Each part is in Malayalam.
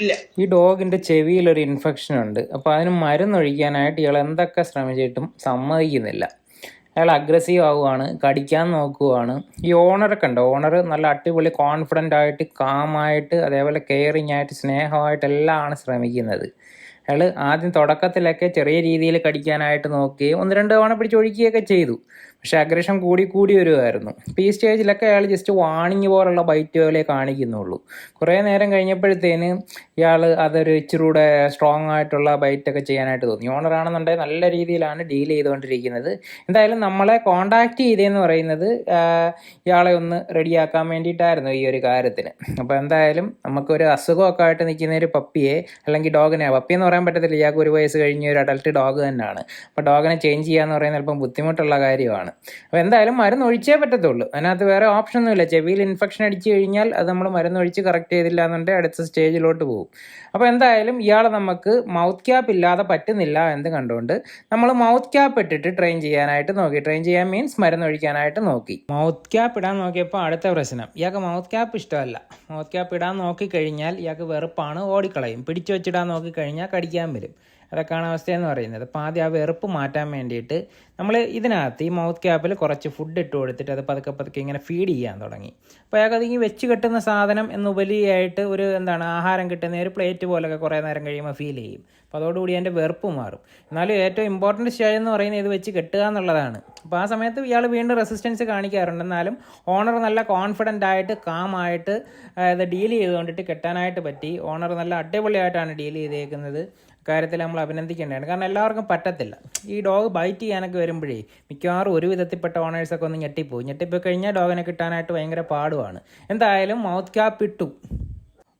ഇല്ല. ഈ ഡോഗിന്റെ ചെവിയിൽ ഒരു ഇൻഫെക്ഷൻ ഉണ്ട്. അപ്പോൾ അതിന് മരുന്നൊഴിക്കാനായിട്ട് ഇയാൾ എന്തൊക്കെ ശ്രമിച്ചിട്ടും സമ്മതിക്കുന്നില്ല. അയാൾ അഗ്രസീവ് ആവുകയാണ്, കടിക്കാൻ നോക്കുവാണ്. ഈ ഓണറൊക്കെ ഉണ്ട്, ഓണർ നല്ല അടിപൊളി കോൺഫിഡൻ്റ് ആയിട്ട്, കാമായിട്ട്, അതേപോലെ കെയറിങ് ആയിട്ട്, സ്നേഹമായിട്ട് എല്ലാമാണ് ശ്രമിക്കുന്നത്. അയാൾ ആദ്യം തുടക്കത്തിലൊക്കെ ചെറിയ രീതിയിൽ കടിക്കാനായിട്ട് നോക്കുകയും 1-2 തവണ പിടിച്ചൊഴിക്കുകയൊക്കെ ചെയ്തു. പക്ഷെ അഗ്രഷൻ കൂടി വരുമായിരുന്നു. അപ്പോൾ ഈ സ്റ്റേജിലൊക്കെ അയാൾ ജസ്റ്റ് വാണിങ് പോലുള്ള ബൈറ്റുകളെ കാണിക്കുന്നുള്ളൂ. കുറേ നേരം കഴിഞ്ഞപ്പോഴത്തേന് ഇയാൾ അതൊരു ഇച്ചിരൂടെ സ്ട്രോങ് ആയിട്ടുള്ള ബൈറ്റൊക്കെ ചെയ്യാനായിട്ട് തോന്നി. ഓണറാണെന്നുണ്ടെങ്കിൽ നല്ല രീതിയിലാണ് ഡീൽ ചെയ്തുകൊണ്ടിരിക്കുന്നത്. എന്തായാലും നമ്മളെ കോണ്ടാക്ട് ചെയ്തതെന്ന് പറയുന്നത് ഇയാളെ ഒന്ന് റെഡിയാക്കാൻ വേണ്ടിയിട്ടായിരുന്നു ഈ ഒരു കാര്യത്തിന്. അപ്പോൾ എന്തായാലും നമുക്കൊരു അസുഖമൊക്കെ ആയിട്ട് നിൽക്കുന്ന ഒരു പപ്പിയെ, അല്ലെങ്കിൽ ഡോഗിനെ, പപ്പി എന്ന് പറയാൻ പറ്റത്തില്ല, ഇയാൾക്ക് 1 വയസ്സ് കഴിഞ്ഞ ഒരു അഡൽട്ട് ഡോഗ് തന്നെയാണ്. അപ്പോൾ ഡോഗിനെ ചേഞ്ച് ചെയ്യാന്ന് പറയുന്നത് അല്പം ബുദ്ധിമുട്ടുള്ള കാര്യമാണ്. അപ്പോൾ എന്തായാലും മരുന്ന് ഒഴിച്ചേ പറ്റത്തുള്ളൂ. അതിനകത്ത് വേറെ ഓപ്ഷൻ ഒന്നുമില്ല. ചെവിയിൽ ഇൻഫെക്ഷൻ അടിച്ചു കഴിഞ്ഞാൽ അത് നമ്മൾ മരുന്നൊഴിച്ച് കറക്റ്റ് ചെയ്തില്ല എന്നുണ്ടെങ്കിൽ അടുത്ത സ്റ്റേജിലോട്ട് പോകും. അപ്പോൾ എന്തായാലും ഇയാളെ നമുക്ക് മൗത്ത് ക്യാപ്പ് ഇല്ലാതെ പറ്റുന്നില്ല എന്ന് കണ്ടുകൊണ്ട് നമ്മൾ മൗത്ത് ക്യാപ്പ് ഇട്ടിട്ട് ട്രെയിൻ ചെയ്യാനായിട്ട് നോക്കി. ട്രെയിൻ ചെയ്യാൻ മീൻസ് മരുന്നൊഴിക്കാനായിട്ട് നോക്കി. മൗത്ത് ക്യാപ്പ് ഇടാൻ നോക്കിയപ്പോൾ അടുത്ത പ്രശ്നം, ഇയാൾക്ക് മൗത്ത് ക്യാപ്പ് ഇഷ്ടമല്ല. മൗത്ത് ക്യാപ്പ് ഇടാൻ നോക്കിക്കഴിഞ്ഞാൽ ഇയാൾക്ക് വെറുപ്പാണ്, ഓടിക്കളയും. പിടിച്ചു വെച്ചിടാൻ നോക്കിക്കഴിഞ്ഞാൽ കടിക്കാൻ വരും. അതൊക്കെയാണ് അവസ്ഥയെന്ന് പറയുന്നത്. അപ്പോൾ ആദ്യം ആ വെറുപ്പ് മാറ്റാൻ വേണ്ടിയിട്ട് നമ്മൾ ഇതിനകത്ത് ഈ മൗത്ത് ക്യാപ്പിൽ കുറച്ച് ഫുഡ് ഇട്ട് കൊടുത്തിട്ട് അത് പതുക്കെ ഇങ്ങനെ ഫീഡ് ചെയ്യാൻ തുടങ്ങി. അപ്പോൾ അയാൾക്ക് അതിങ്ങി വെച്ച് കെട്ടുന്ന സാധനം എന്നുപരിയായിട്ട് ഒരു ആഹാരം കിട്ടുന്ന ഒരു പ്ലേറ്റ് പോലൊക്കെ കുറേ നേരം കഴിയുമ്പോൾ ഫീൽ ചെയ്യും. അപ്പോൾ അതോടുകൂടി എൻ്റെ വെറുപ്പ് മാറും. എന്നാലും ഏറ്റവും ഇമ്പോർട്ടൻറ്റ് സ്റ്റേജ് എന്ന് പറയുന്നത് ഇത് വെച്ച് കെട്ടുക എന്നുള്ളതാണ്. അപ്പോൾ ആ സമയത്ത് ഇയാൾ വീണ്ടും റെസിസ്റ്റൻസ് കാണിക്കാറുണ്ട്. എന്നാലും ഓണർ നല്ല കോൺഫിഡൻ്റ് ആയിട്ട്, കാമായിട്ട് ഇത് ഡീൽ ചെയ്തുകൊണ്ടിട്ട് കെട്ടാനായിട്ട് പറ്റി. ഓണർ നല്ല അടിപൊളിയായിട്ടാണ് ഡീൽ ചെയ്തേക്കുന്നത്. കാര്യത്തിൽ നമ്മൾ അഭിനന്ദിക്കേണ്ടതാണ്. കാരണം എല്ലാവർക്കും പറ്റത്തില്ല. ഈ ഡോഗ് ബൈറ്റ് ചെയ്യാനൊക്കെ വരുമ്പോഴേ മിക്കവാറും ഒരു വിധത്തിൽപ്പെട്ട ഓണേഴ്സൊക്കെ ഒന്ന് ഞെട്ടിപ്പോയി കഴിഞ്ഞാൽ ഡോഗിനെ കിട്ടാനായിട്ട് ഭയങ്കര പാടുമാണ്. എന്തായാലും മൗത്ത് ക്യാപ്പ് ഇട്ടു.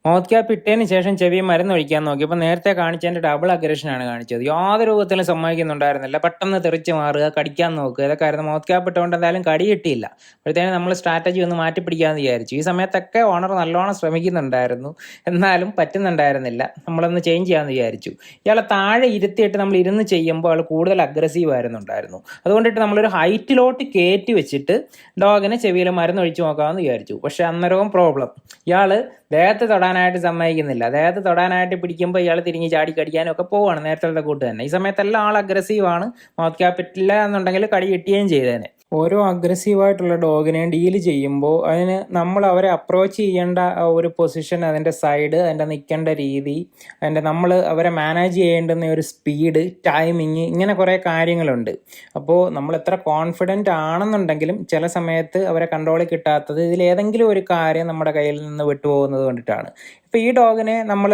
മൗത്ത് ക്യാപ്പ് ഇട്ടതിന് ശേഷം ചെവി മരുന്നൊഴിക്കാൻ നോക്കിയപ്പോൾ നേരത്തെ കാണിച്ചതിൻ്റെ ഡബിൾ അഗ്രഷനാണ് കാണിച്ചത്. യാതൊരു രൂപത്തിലും സമ്മതിക്കുന്നുണ്ടായിരുന്നില്ല. പെട്ടെന്ന് തെറിച്ച് മാറുക, കടിക്കാൻ നോക്കുക, ഇതൊക്കെ ആയിരുന്നു. മൗത്ത് ക്യാപ്പ് ഇട്ടുകൊണ്ട് എന്തായാലും കടി കിട്ടിയില്ല. അപ്പോഴത്തേനും നമ്മൾ സ്ട്രാറ്റജി ഒന്ന് മാറ്റി പിടിക്കാമെന്ന് വിചാരിച്ചു. ഈ സമയത്തൊക്കെ ഓണർ നല്ലോണം ശ്രമിക്കുന്നുണ്ടായിരുന്നു, എന്നാലും പറ്റുന്നുണ്ടായിരുന്നില്ല. നമ്മളൊന്ന് ചേഞ്ച് ചെയ്യാമെന്ന് വിചാരിച്ചു. ഇയാളെ താഴെ ഇരുത്തിയിട്ട് നമ്മൾ ഇരുന്ന് ചെയ്യുമ്പോൾ ആൾ കൂടുതൽ അഗ്രസീവ് ആയിരുന്നുണ്ടായിരുന്നു. അതുകൊണ്ടിട്ട് നമ്മളൊരു ഹൈറ്റിലോട്ട് കയറ്റി വെച്ചിട്ട് ഡോഗിനെ ചെവിയിൽ മരുന്നൊഴിച്ച് നോക്കാമെന്ന് വിചാരിച്ചു. പക്ഷേ അന്നേരവും പ്രോബ്ലം, ഇയാൾ ദേഹത്ത് തൊടാനായിട്ട് സമ്മതിക്കുന്നില്ല. ദേഹത്ത് തൊടാനായിട്ട് പിടിക്കുമ്പോൾ ഇയാൾ തിരിഞ്ഞ് ചാടി കടിക്കാനും ഒക്കെ പോവുകയാണ്, നേരത്തെ കൂട്ട് തന്നെ. ഈ സമയത്തെല്ലാം ആൾ അഗ്രസീവാണ്. മൗത്ത് ക്യാപ്പ് ഇട്ടില്ല എന്നുണ്ടെങ്കിൽ കടി കിട്ടുകയും ചെയ്തേനെ. ഓരോ അഗ്രസീവായിട്ടുള്ള ഡോഗിനെ ഡീൽ ചെയ്യുമ്പോൾ അതിന് നമ്മൾ അവരെ അപ്രോച്ച് ചെയ്യേണ്ട ഒരു പൊസിഷൻ, അതിൻ്റെ സൈഡ്, അതിൻ്റെ നിൽക്കേണ്ട രീതി, നമ്മൾ അവരെ മാനേജ് ചെയ്യേണ്ടുന്ന ഒരു സ്പീഡ്, ടൈമിങ്, ഇങ്ങനെ കുറേ കാര്യങ്ങളുണ്ട്. അപ്പോൾ നമ്മൾ എത്ര കോൺഫിഡൻ്റ് ആണെന്നുണ്ടെങ്കിലും ചില സമയത്ത് അവരെ കൺട്രോളിൽ കിട്ടാത്തത് ഇതിലേതെങ്കിലും ഒരു കാര്യം നമ്മുടെ കയ്യിൽ നിന്ന് വിട്ടുപോകുന്നത് കൊണ്ടിട്ടാണ്. ഇപ്പോൾ ഈ ഡോഗിനെ നമ്മൾ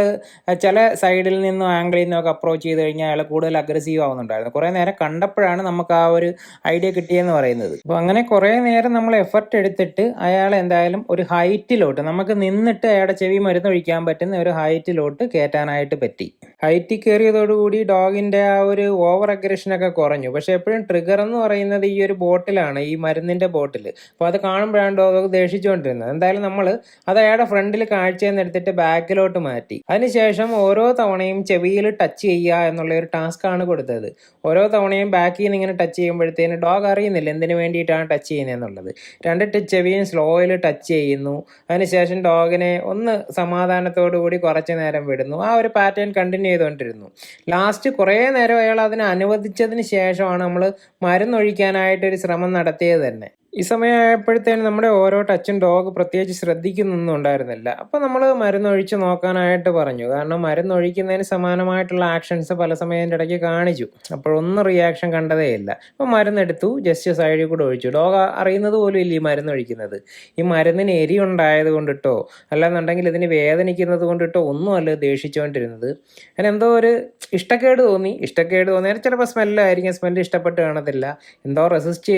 ചില സൈഡിൽ നിന്നും ആംഗിളിൽ നിന്നൊക്കെ അപ്രോച്ച് ചെയ്ത് കഴിഞ്ഞാൽ അയാൾ കൂടുതൽ അഗ്രസീവ് ആവുന്നുണ്ടായിരുന്നു. കുറേ നേരം കണ്ടപ്പോഴാണ് നമുക്ക് ആ ഒരു ഐഡിയ കിട്ടിയെന്ന് പറയുന്നത്. അപ്പോൾ അങ്ങനെ കുറേ നേരം നമ്മൾ എഫർട്ട് എടുത്തിട്ട് അയാളെ എന്തായാലും ഒരു ഹൈറ്റിലോട്ട്, നമുക്ക് നിന്നിട്ട് അയാളുടെ ചെവി മരുന്നൊഴിക്കാൻ പറ്റുന്ന ഒരു ഹൈറ്റിലോട്ട് കയറ്റാനായിട്ട് പറ്റി. ഹൈറ്റിൽ കയറിയതോടുകൂടി ഡോഗിൻ്റെ ആ ഒരു ഓവർ അഗ്രഷനൊക്കെ കുറഞ്ഞു. പക്ഷെ എപ്പോഴും ട്രിഗർ എന്ന് പറയുന്നത് ഈ ഒരു ബോട്ടിലാണ്, ഈ മരുന്നിൻ്റെ ബോട്ടിൽ. അപ്പോൾ അത് കാണുമ്പോഴാണ് ഡോഗ് ദേഷിച്ചുകൊണ്ടിരുന്നത്. എന്തായാലും നമ്മൾ അത് അയാളുടെ ഫ്രണ്ടിൽ കാഴ്ചയെന്ന് എടുത്തിട്ട് ബാക്കിലോട്ട് മാറ്റി. അതിനുശേഷം ഓരോ തവണയും ചെവിയിൽ ടച്ച് ചെയ്യുക എന്നുള്ള ഒരു ടാസ്ക്കാണ് കൊടുത്തത്. ഓരോ തവണയും ബാക്കിൽ നിന്ന് ഇങ്ങനെ ടച്ച് ചെയ്യുമ്പോഴത്തേന് ഡോഗ് അറിയുന്നില്ല എന്തിനു വേണ്ടിയിട്ടാണ് ടച്ച് ചെയ്യുന്നതെന്നുള്ളത്. 2 ചെവിയും സ്ലോയിൽ ടച്ച് ചെയ്യുന്നു. അതിനുശേഷം ഡോഗിനെ ഒന്ന് സമാധാനത്തോടു കൂടി കുറച്ച് നേരം വിടുന്നു. ആ ഒരു പാറ്റേൺ കണ്ടിന്യൂ ചെയ്തുകൊണ്ടിരുന്നു. ലാസ്റ്റ് കുറേ നേരം അയാൾ അതിനെ അനുവദിച്ചതിന് ശേഷമാണ് നമ്മൾ മരുന്നൊഴിക്കാനായിട്ടൊരു ശ്രമം നടത്തിയത് തന്നെ. ഈ സമയമായപ്പോഴത്തേനും നമ്മുടെ ഓരോ ടച്ചും ഡോഗ് പ്രത്യേകിച്ച് ശ്രദ്ധിക്കുന്നൊന്നും ഉണ്ടായിരുന്നില്ല. അപ്പോൾ നമ്മൾ മരുന്നൊഴിച്ച് നോക്കാനായിട്ട് പറഞ്ഞു. കാരണം മരുന്നൊഴിക്കുന്നതിന് സമാനമായിട്ടുള്ള ആക്ഷൻസ് പല സമയത്തിൻ്റെ ഇടയ്ക്ക് കാണിച്ചു. അപ്പോഴൊന്നും റിയാക്ഷൻ കണ്ടതേ ഇല്ല. അപ്പോൾ മരുന്നെടുത്തു, ജസ്റ്റ് സൈഡിൽ കൂടെ ഒഴിച്ചു. ഡോഗ് അറിയുന്നത് പോലും ഇല്ല ഈ മരുന്നൊഴിക്കുന്നത്. ഈ മരുന്നിന് എരി ഉണ്ടായത് കൊണ്ടിട്ടോ അല്ലാന്നുണ്ടെങ്കിൽ ഇതിന് വേദനിക്കുന്നത് കൊണ്ടിട്ടോ ഒന്നുമല്ല ദേഷിച്ചുകൊണ്ടിരുന്നത്. അതിനെന്തോ ഒരു ഇഷ്ടക്കേട് തോന്നിയാൽ ചിലപ്പോൾ സ്മെല്ലായിരിക്കും, സ്മെല്ല് ഇഷ്ടപ്പെട്ട് കാണത്തില്ല. എന്തോ റെസിസ്റ്റ്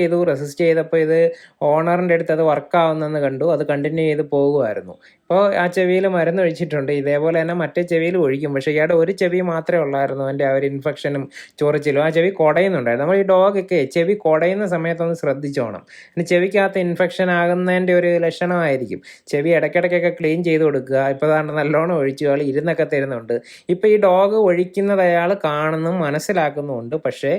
ചെയ്തപ്പോൾ ഇത് ഓണറിൻ്റെ അടുത്ത് അത് വർക്കാവുന്നെന്ന് കണ്ടു. അത് കണ്ടിന്യൂ ചെയ്ത് പോകുമായിരുന്നു. അപ്പോൾ ആ ചെവിയിൽ മരുന്നൊഴിച്ചിട്ടുണ്ട്. ഇതേപോലെ തന്നെ മറ്റേ ചെവിയിൽ ഒഴിക്കും. പക്ഷേ ഇയാളുടെ ഒരു ചെവി മാത്രമേ ഉള്ളായിരുന്നു അതിൻ്റെ ആ ഒരു ഇൻഫെക്ഷനും ചൊറിച്ചിലും. ആ ചെവി കുടയുന്നുണ്ടായിരുന്നു. നമ്മൾ ഈ ഡോഗൊക്കെ ചെവി കുടയുന്ന സമയത്തൊന്ന് ശ്രദ്ധിച്ചോണം. പിന്നെ ചെവിക്കകത്ത് ഇൻഫെക്ഷൻ ആകുന്നതിൻ്റെ ഒരു ലക്ഷണമായിരിക്കും. ചെവി ഇടയ്ക്കിടയ്ക്കൊക്കെ ക്ലീൻ ചെയ്ത് കൊടുക്കുക. ഇപ്പോൾ അതാണ്ട് നല്ലോണം ഒഴിച്ചു, ആൾ ഇരുന്നൊക്കെ തരുന്നുണ്ട്. ഇപ്പോൾ ഈ ഡോഗ് ഒഴിക്കുന്നത് അയാൾ കാണുന്നും മനസ്സിലാക്കുന്നുമുണ്ട്, പക്ഷേ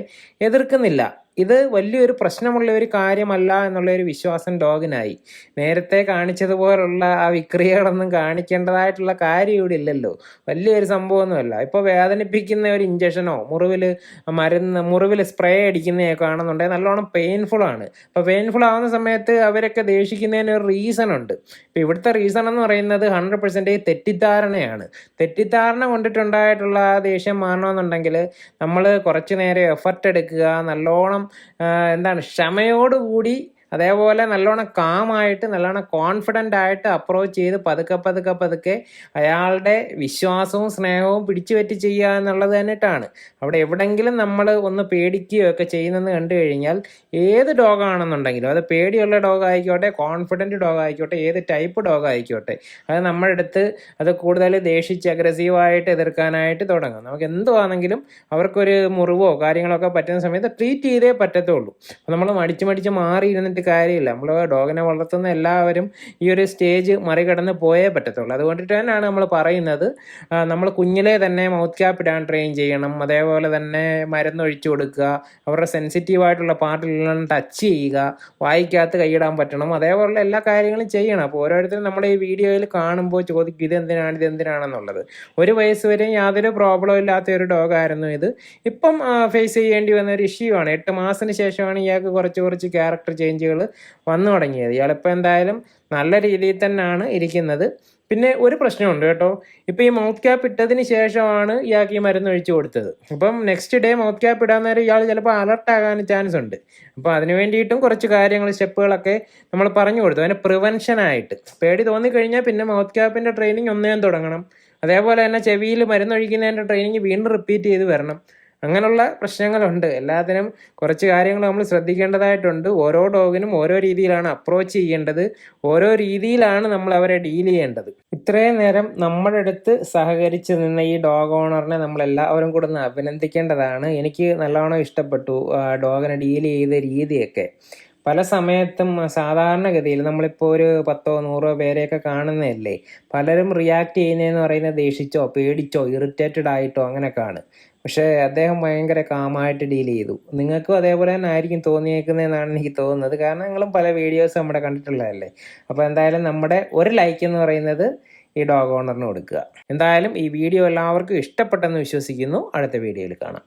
എതിർക്കുന്നില്ല. ഇത് വലിയൊരു പ്രശ്നമുള്ള ഒരു കാര്യമല്ല എന്നുള്ളൊരു വിശ്വാസം ഡോഗിനായി. നേരത്തെ കാണിച്ചതുപോലുള്ള ആ വിക്രിയകളൊന്നും കാണിക്കേണ്ടതായിട്ടുള്ള കാര്യം ഇവിടെ ഇല്ലല്ലോ. വലിയൊരു സംഭവമൊന്നുമല്ല. ഇപ്പോൾ വേദനിപ്പിക്കുന്ന ഒരു ഇഞ്ചക്ഷനോ മുറിവിൽ സ്പ്രേ അടിക്കുന്നതൊക്കെ ആണെന്നുണ്ടെങ്കിൽ നല്ലോണം പെയിൻഫുൾ ആണ്. അപ്പോൾ പെയിൻഫുൾ ആവുന്ന സമയത്ത് അവരൊക്കെ ദേഷിക്കുന്നതിന് ഒരു റീസൺ ഉണ്ട്. ഇപ്പോൾ ഇവിടുത്തെ റീസൺ എന്ന് പറയുന്നത് 100% തെറ്റിദ്ധാരണയാണ്. തെറ്റിദ്ധാരണ കൊണ്ടിട്ടുണ്ടായിട്ടുള്ള ആ ദേഷ്യം മാറണമെന്നുണ്ടെങ്കിൽ നമ്മൾ കുറച്ച് നേരം എഫർട്ട് എടുക്കുക, നല്ലോണം ക്ഷമയോടുകൂടി, അതേപോലെ നല്ലോണം കാമായിട്ട് നല്ലോണം കോൺഫിഡൻ്റ് ആയിട്ട് അപ്രോച്ച് ചെയ്ത് പതുക്കെ അയാളുടെ വിശ്വാസവും സ്നേഹവും പിടിച്ചു പറ്റി ചെയ്യുക എന്നുള്ളത് തന്നെയിട്ടാണ്. അവിടെ എവിടെയെങ്കിലും നമ്മൾ ഒന്ന് പേടിക്കുകയൊക്കെ ചെയ്യുന്നതെന്ന് കണ്ടു കഴിഞ്ഞാൽ ഏത് ഡോഗാണെന്നുണ്ടെങ്കിലും, അത് പേടിയുള്ള ഡോഗ് ആയിക്കോട്ടെ, കോൺഫിഡൻറ്റ് ഡോഗ് ആയിക്കോട്ടെ, ഏത് ടൈപ്പ് ഡോഗ് ആയിക്കോട്ടെ, അത് നമ്മുടെ അടുത്ത് അത് കൂടുതൽ ദേഷിച്ച് അഗ്രസീവായിട്ട് എതിർക്കാനായിട്ട് തുടങ്ങും. നമുക്ക് എന്തുവാണെങ്കിലും അവർക്കൊരു മുറിവോ കാര്യങ്ങളൊക്കെ പറ്റുന്ന സമയത്ത് ട്രീറ്റ് ചെയ്തേ പറ്റത്തുള്ളൂ. അപ്പോൾ നമ്മൾ മടിച്ച് മാറി ഇരുന്നിട്ട് കാര്യമില്ല. നമ്മൾ ഡോഗിനെ വളർത്തുന്ന എല്ലാവരും ഈ ഒരു സ്റ്റേജ് മറികടന്ന് പോയേ പറ്റത്തുള്ളൂ. അതുകൊണ്ടിട്ട് തന്നെയാണ് നമ്മൾ പറയുന്നത്, നമ്മൾ കുഞ്ഞിലെ തന്നെ മൗത്ത് ക്യാപ്പ് ഇടാൻ ട്രെയിൻ ചെയ്യണം, അതേപോലെ തന്നെ മരുന്നൊഴിച്ചു കൊടുക്കുക, അവരുടെ സെൻസിറ്റീവായിട്ടുള്ള പാർട്ടിലെല്ലാം ടച്ച് ചെയ്യുക, വായിക്കകത്ത് കൈയിടാൻ പറ്റണം, അതേപോലുള്ള എല്ലാ കാര്യങ്ങളും ചെയ്യണം. അപ്പോൾ ഓരോരുത്തരും നമ്മുടെ ഈ വീഡിയോയിൽ കാണുമ്പോൾ ചോദിക്കും ഇതെന്തിനാണെന്നുള്ളത്. 1 വയസ്സ് വരെ യാതൊരു പ്രോബ്ലം ഇല്ലാത്ത ഒരു ഡോഗായിരുന്നു ഇത്. ഇപ്പം ഫേസ് ചെയ്യേണ്ടി വന്ന ഒരു ഇഷ്യൂ ആണ്. 8 മാസത്തിന് ശേഷമാണ് ഇയാൾക്ക് കുറച്ച് ക്യാരക്ടർ ചേഞ്ചുകൾ വന്നു തുടങ്ങിയത്. ഇയാളിപ്പോൾ എന്തായാലും നല്ല രീതിയിൽ തന്നെയാണ് ഇരിക്കുന്നത്. പിന്നെ ഒരു പ്രശ്നമുണ്ട് കേട്ടോ. ഇപ്പോൾ ഈ മൗത്ത് ക്യാപ്പ് ഇട്ടതിന് ശേഷമാണ് ഇയാൾക്ക് ഈ മരുന്ന് ഒഴിച്ചു കൊടുത്തത്. അപ്പം നെക്സ്റ്റ് ഡേ മൗത്ത് ക്യാപ്പ് ഇടാൻ നേരം ഇയാൾ ചിലപ്പോൾ അലർട്ടാകാൻ ചാൻസ് ഉണ്ട്. അപ്പോൾ അതിന് വേണ്ടിയിട്ടും കുറച്ച് സ്റ്റെപ്പുകളൊക്കെ നമ്മൾ പറഞ്ഞു കൊടുത്തു. അതിന് പ്രിവെൻഷനായിട്ട് പേടി തോന്നിക്കഴിഞ്ഞാൽ പിന്നെ മൗത്ത് ക്യാപ്പിൻ്റെ ട്രെയിനിങ് ഒന്നേം തുടങ്ങണം. അതേപോലെ തന്നെ ചെവിയിൽ മരുന്നൊഴിക്കുന്നതിൻ്റെ ട്രെയിനിങ് വീണ്ടും റിപ്പീറ്റ് ചെയ്ത് വരണം. അങ്ങനെയുള്ള പ്രശ്നങ്ങളുണ്ട്. എല്ലാത്തിനും കുറച്ച് കാര്യങ്ങൾ നമ്മൾ ശ്രദ്ധിക്കേണ്ടതായിട്ടുണ്ട്. ഓരോ ഡോഗിനും ഓരോ രീതിയിലാണ് അപ്രോച്ച് ചെയ്യേണ്ടത്, ഓരോ രീതിയിലാണ് നമ്മൾ അവരെ ഡീൽ ചെയ്യേണ്ടത്. ഇത്രയും നേരം നമ്മുടെ അടുത്ത് സഹകരിച്ച് നിന്ന ഈ ഡോഗ് ഓണറിനെ നമ്മളെല്ലാവരും കൂടെ ഒന്ന് അഭിനന്ദിക്കേണ്ടതാണ്. എനിക്ക് നല്ലോണം ഇഷ്ടപ്പെട്ടു ഡോഗിനെ ഡീൽ ചെയ്ത രീതിയൊക്കെ. പല സമയത്തും സാധാരണഗതിയിൽ നമ്മളിപ്പോൾ ഒരു 10-100 പേരെയൊക്കെ കാണുന്നതല്ലേ, പലരും റിയാക്ട് ചെയ്യുന്നതെന്ന് പറയുന്നത് ദേഷിച്ചോ, പേടിച്ചോ, ഇറിറ്റേറ്റഡ് ആയിട്ടോ അങ്ങനെയൊക്കെയാണ്. പക്ഷേ അദ്ദേഹം ഭയങ്കര കാമായിട്ട് ഡീൽ ചെയ്തു. നിങ്ങൾക്കും അതേപോലെ തന്നെ ആയിരിക്കും തോന്നിയേക്കുന്നതെന്നാണ് എനിക്ക് തോന്നുന്നത്. കാരണം നിങ്ങളും പല വീഡിയോസ് നമ്മുടെ കണ്ടിട്ടുള്ളതല്ലേ. അപ്പോൾ എന്തായാലും നമ്മുടെ ഒരു ലൈക്ക് എന്ന് പറയുന്നത് ഈ ഡോഗ് ഓണറിന് കൊടുക്കുക. എന്തായാലും ഈ വീഡിയോ എല്ലാവർക്കും ഇഷ്ടപ്പെട്ടെന്ന് വിശ്വസിക്കുന്നു. അടുത്ത വീഡിയോയിൽ കാണാം.